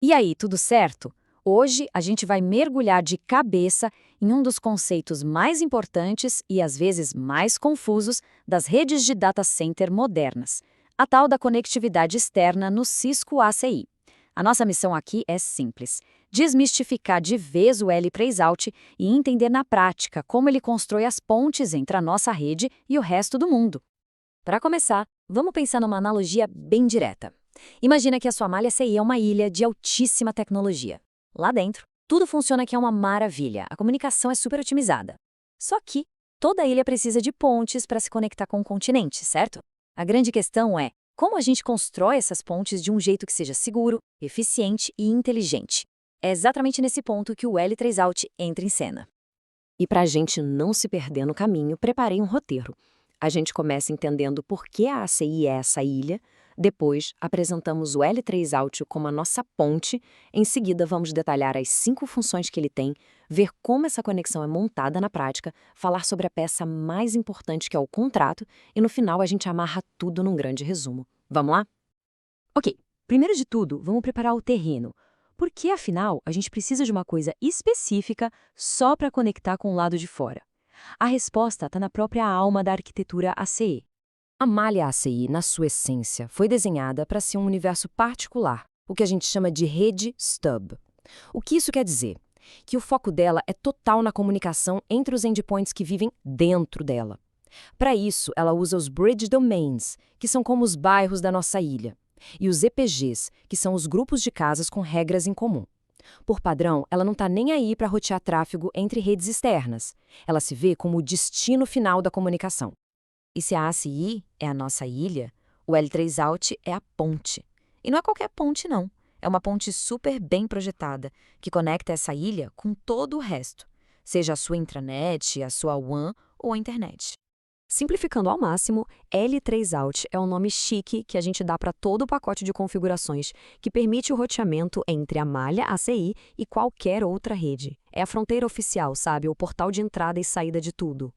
E aí, tudo certo? Hoje a gente vai mergulhar de cabeça em um dos conceitos mais importantes e às vezes mais confusos das redes de data center modernas, a tal da conectividade externa no Cisco ACI. A nossa missão aqui é simples: desmistificar de vez o L3Out e entender na prática como ele constrói as pontes entre a nossa rede e o resto do mundo. Para começar, vamos pensar numa analogia bem direta. Imagina que a sua malha CI é uma ilha de altíssima tecnologia. Lá dentro, tudo funciona que é uma maravilha, a comunicação é super otimizada. Só que toda ilha precisa de pontes para se conectar com o continente, certo? A grande questão é como a gente constrói essas pontes de um jeito que seja seguro, eficiente e inteligente. É exatamente nesse ponto que o L3Out entra em cena. E para a gente não se perder no caminho, preparei um roteiro. A gente começa entendendo por que a ACI é essa ilha, depois apresentamos o L3Out como a nossa ponte, em seguida vamos detalhar as 5 funções que ele tem, ver como essa conexão é montada na prática, falar sobre a peça mais importante que é o contrato e no final a gente amarra tudo num grande resumo. Vamos lá? Ok, primeiro de tudo, vamos preparar o terreno. Porque, afinal, a gente precisa de uma coisa específica só para conectar com o lado de fora. A resposta está na própria alma da arquitetura ACE. A malha ACI, na sua essência, foi desenhada para ser um universo particular, o que a gente chama de rede stub. O que isso quer dizer? Que o foco dela é total na comunicação entre os endpoints que vivem dentro dela. Para isso, ela usa os Bridge Domains, que são como os bairros da nossa ilha, e os EPGs, que são os grupos de casas com regras em comum. Por padrão, ela não está nem aí para rotear tráfego entre redes externas. Ela se vê como o destino final da comunicação. E se a ACI é a nossa ilha, o L3Out é a ponte. E não é qualquer ponte, não. É uma ponte super bem projetada, que conecta essa ilha com todo o resto, seja a sua intranet, a sua WAN ou a internet. Simplificando ao máximo, L3Out é um nome chique que a gente dá para todo o pacote de configurações que permite o roteamento entre a malha ACI e qualquer outra rede. É a fronteira oficial, sabe? O portal de entrada e saída de tudo.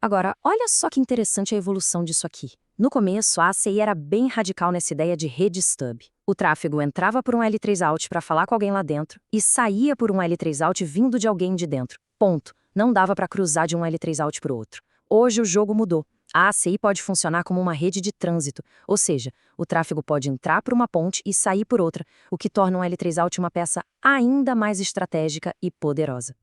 Agora, olha só que interessante a evolução disso aqui. No começo, a ACI era bem radical nessa ideia de rede stub. O tráfego entrava por um L3Out para falar com alguém lá dentro e saía por um L3Out vindo de alguém de dentro. Ponto. Não dava para cruzar de um L3Out para o outro. Hoje o jogo mudou. A ACI pode funcionar como uma rede de trânsito, ou seja, o tráfego pode entrar por uma ponte e sair por outra, o que torna um L3Out uma peça ainda mais estratégica e poderosa.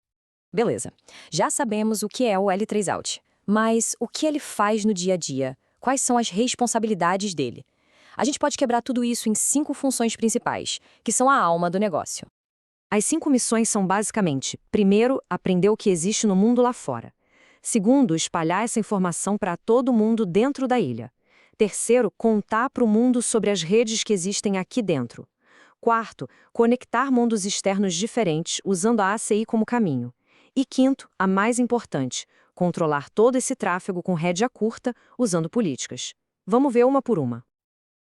Beleza, já sabemos o que é o L3Out, mas o que ele faz no dia a dia? Quais são as responsabilidades dele? A gente pode quebrar tudo isso em 5 funções principais, que são a alma do negócio. As 5 missões são basicamente: primeiro, aprender o que existe no mundo lá fora. Segundo, espalhar essa informação para todo mundo dentro da ilha. Terceiro, contar para o mundo sobre as redes que existem aqui dentro. Quarto, conectar mundos externos diferentes usando a ACI como caminho. E quinto, a mais importante, controlar todo esse tráfego com rédea curta usando políticas. Vamos ver uma por uma.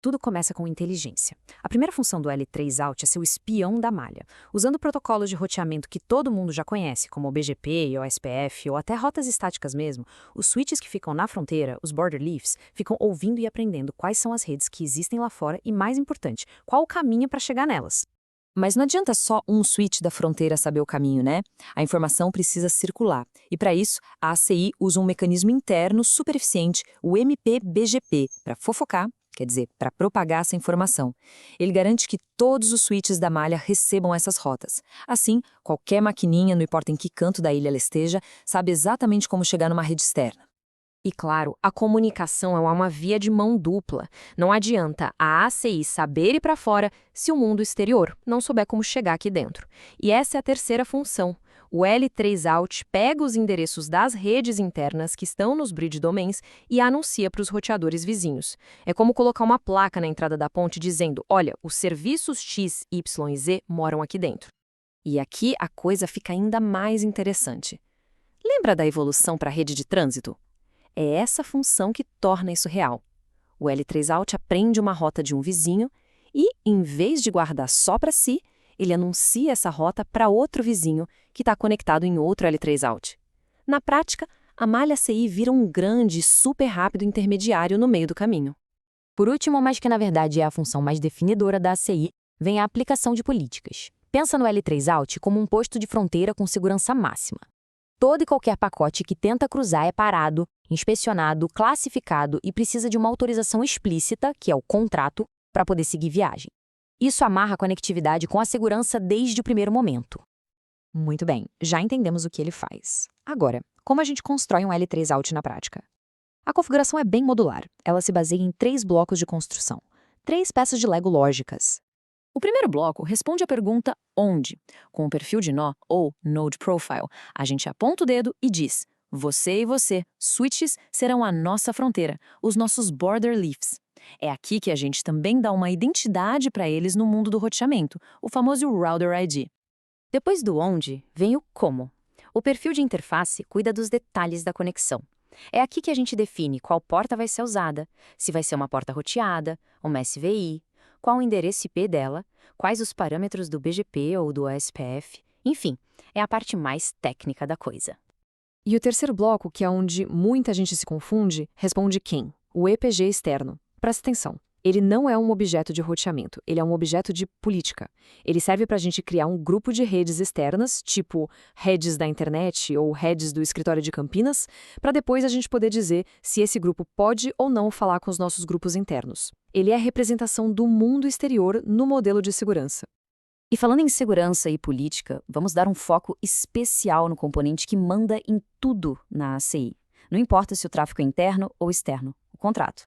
Tudo começa com inteligência. A primeira função do L3Out é ser o espião da malha. Usando protocolos de roteamento que todo mundo já conhece, como o BGP, o SPF ou até rotas estáticas mesmo, os switches que ficam na fronteira, os border leafs, ficam ouvindo e aprendendo quais são as redes que existem lá fora e, mais importante, qual o caminho para chegar nelas. Mas não adianta só um switch da fronteira saber o caminho, né? A informação precisa circular. E para isso, a ACI usa um mecanismo interno super eficiente, o MPBGP, para fofocar, quer dizer, para propagar essa informação. Ele garante que todos os switches da malha recebam essas rotas. Assim, qualquer maquininha, não importa em que canto da ilha ela esteja, sabe exatamente como chegar numa rede externa. E claro, a comunicação é uma via de mão dupla. Não adianta a ACI saber ir para fora se o mundo exterior não souber como chegar aqui dentro. E essa é a terceira função. O L3Out pega os endereços das redes internas que estão nos bridge domains e anuncia para os roteadores vizinhos. É como colocar uma placa na entrada da ponte dizendo: olha, os serviços X, Y e Z moram aqui dentro. E aqui a coisa fica ainda mais interessante. Lembra da evolução para a rede de trânsito? É essa função que torna isso real. O L3Out aprende uma rota de um vizinho e, em vez de guardar só para si, ele anuncia essa rota para outro vizinho que está conectado em outro L3Out. Na prática, a malha ACI vira um grande e super rápido intermediário no meio do caminho. Por último, mas que na verdade é a função mais definidora da ACI, vem a aplicação de políticas. Pensa no L3Out como um posto de fronteira com segurança máxima. Todo e qualquer pacote que tenta cruzar é parado, inspecionado, classificado e precisa de uma autorização explícita, que é o contrato, para poder seguir viagem. Isso amarra a conectividade com a segurança desde o primeiro momento. Muito bem, já entendemos o que ele faz. Agora, como a gente constrói um L3Out na prática? A configuração é bem modular. Ela se baseia em 3 blocos de construção, 3 peças de Lego lógicas. O primeiro bloco responde à pergunta onde. Com o perfil de nó, ou Node Profile, a gente aponta o dedo e diz: você e você, switches, serão a nossa fronteira, os nossos border leafs. É aqui que a gente também dá uma identidade para eles no mundo do roteamento, o famoso Router ID. Depois do onde, vem o como. O perfil de interface cuida dos detalhes da conexão. É aqui que a gente define qual porta vai ser usada, se vai ser uma porta roteada, uma SVI, qual o endereço IP dela, quais os parâmetros do BGP ou do OSPF, enfim, é a parte mais técnica da coisa. E o terceiro bloco, que é onde muita gente se confunde, responde quem? O EPG externo. Presta atenção. Ele não é um objeto de roteamento, ele é um objeto de política. Ele serve para a gente criar um grupo de redes externas, tipo redes da internet ou redes do escritório de Campinas, para depois a gente poder dizer se esse grupo pode ou não falar com os nossos grupos internos. Ele é a representação do mundo exterior no modelo de segurança. E falando em segurança e política, vamos dar um foco especial no componente que manda em tudo na ACI. Não importa se o tráfego é interno ou externo, o contrato.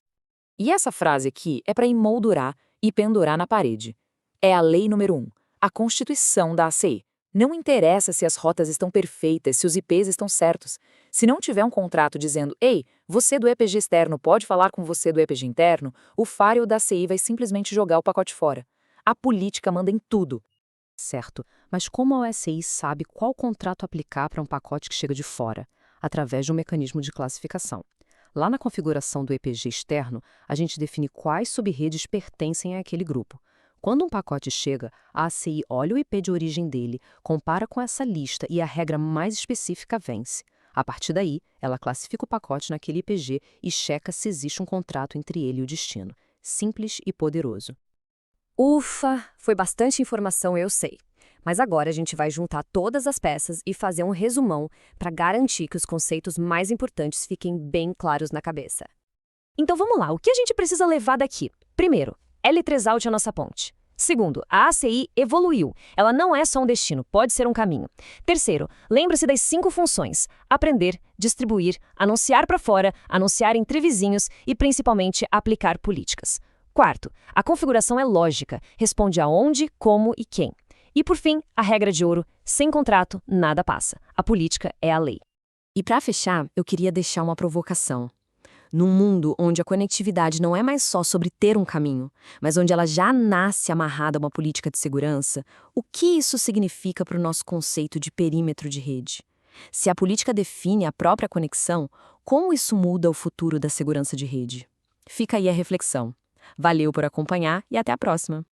E essa frase aqui é para emoldurar e pendurar na parede. É a lei número 1, a Constituição da ACI. Não interessa se as rotas estão perfeitas, se os IPs estão certos. Se não tiver um contrato dizendo, ei, você do EPG externo pode falar com você do EPG interno, o firewall da ACI vai simplesmente jogar o pacote fora. A política manda em tudo. Certo, mas como a OSI sabe qual contrato aplicar para um pacote que chega de fora? Através de um mecanismo de classificação. Lá na configuração do EPG externo, a gente define quais subredes pertencem àquele grupo. Quando um pacote chega, a ACI olha o IP de origem dele, compara com essa lista e a regra mais específica vence. A partir daí, ela classifica o pacote naquele IPG e checa se existe um contrato entre ele e o destino. Simples e poderoso. Ufa, foi bastante informação, eu sei. Mas agora a gente vai juntar todas as peças e fazer um resumão para garantir que os conceitos mais importantes fiquem bem claros na cabeça. Então vamos lá, o que a gente precisa levar daqui? Primeiro, L3Out é a nossa ponte. Segundo, a ACI evoluiu. Ela não é só um destino, pode ser um caminho. Terceiro, lembre-se das 5 funções: aprender, distribuir, anunciar para fora, anunciar entre vizinhos e principalmente aplicar políticas. Quarto, a configuração é lógica, responde aonde, como e quem. E por fim, a regra de ouro: sem contrato, nada passa. A política é a lei. E para fechar, eu queria deixar uma provocação. Num mundo onde a conectividade não é mais só sobre ter um caminho, mas onde ela já nasce amarrada a uma política de segurança, o que isso significa para o nosso conceito de perímetro de rede? Se a política define a própria conexão, como isso muda o futuro da segurança de rede? Fica aí a reflexão. Valeu por acompanhar e até a próxima!